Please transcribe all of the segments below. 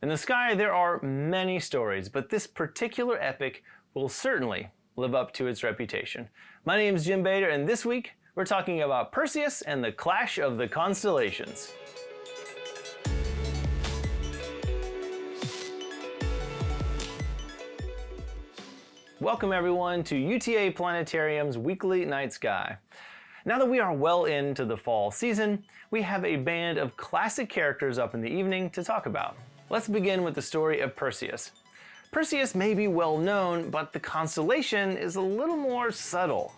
In the sky, there are many stories, but this particular epic will certainly live up to its reputation. My name is Jim Bader, and this week we're talking about Perseus and the Clash of the Constellations. Welcome everyone to UTA Planetarium's weekly night sky. Now that we are well into the fall season, we have a band of classic characters up in the evening to talk about. Let's begin with the story of Perseus. Perseus may be well known, but the constellation is a little more subtle.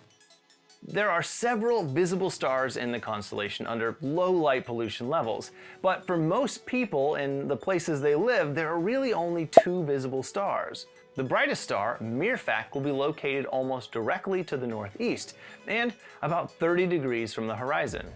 There are several visible stars in the constellation under low light pollution levels, but for most people in the places they live, there are really only two visible stars. The brightest star, Myrfak, will be located almost directly to the northeast and about 30 degrees from the horizon.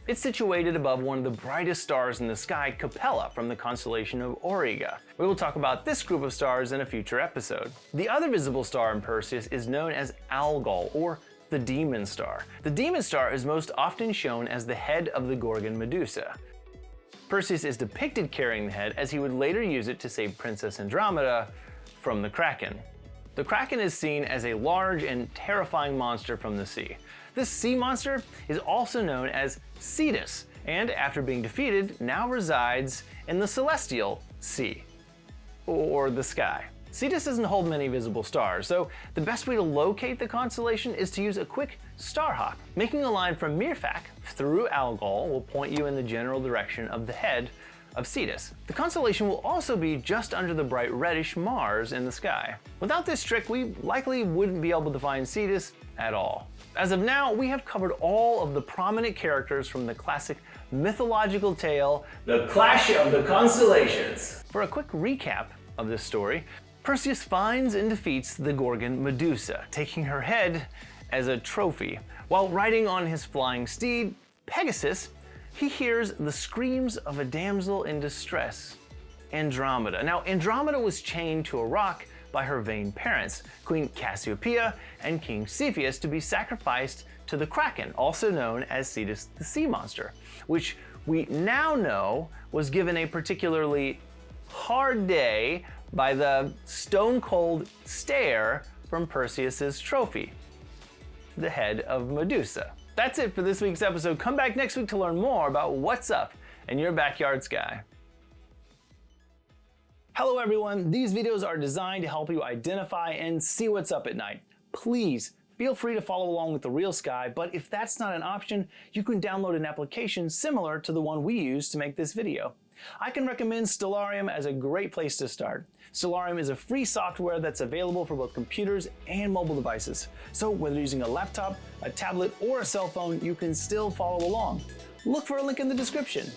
It's situated above one of the brightest stars in the sky, Capella, from the constellation of Auriga. We will talk about this group of stars in a future episode. The other visible star in Perseus is known as Algol, or the Demon Star. The Demon Star is most often shown as the head of the Gorgon Medusa. Perseus is depicted carrying the head as he would later use it to save Princess Andromeda from the Kraken. The Kraken is seen as a large and terrifying monster from the sea. This sea monster is also known as Cetus, and after being defeated, now resides in the celestial sea, or the sky. Cetus doesn't hold many visible stars, so the best way to locate the constellation is to use a quick star hop. Making a line from Myrfak through Algol will point you in the general direction of the head of Cetus. The constellation will also be just under the bright reddish Mars in the sky. Without this trick, we likely wouldn't be able to find Cetus at all. As of now, we have covered all of the prominent characters from the classic mythological tale, The Clash of the Constellations. For a quick recap of this story, Perseus finds and defeats the Gorgon Medusa, taking her head as a trophy. While riding on his flying steed, Pegasus, he hears the screams of a damsel in distress, Andromeda. Now, Andromeda was chained to a rock by her vain parents, Queen Cassiopeia and King Cepheus, to be sacrificed to the Kraken, also known as Cetus the Sea Monster, which we now know was given a particularly hard day by the stone-cold stare from Perseus's trophy, the head of Medusa. That's it for this week's episode. Come back next week to learn more about what's up in your backyard sky. Hello everyone, these videos are designed to help you identify and see what's up at night. Please feel free to follow along with the real sky, but if that's not an option, you can download an application similar to the one we use to make this video. I can recommend Stellarium as a great place to start. Stellarium is a free software that's available for both computers and mobile devices. So whether using a laptop, a tablet, or a cell phone, you can still follow along. Look for a link in the description.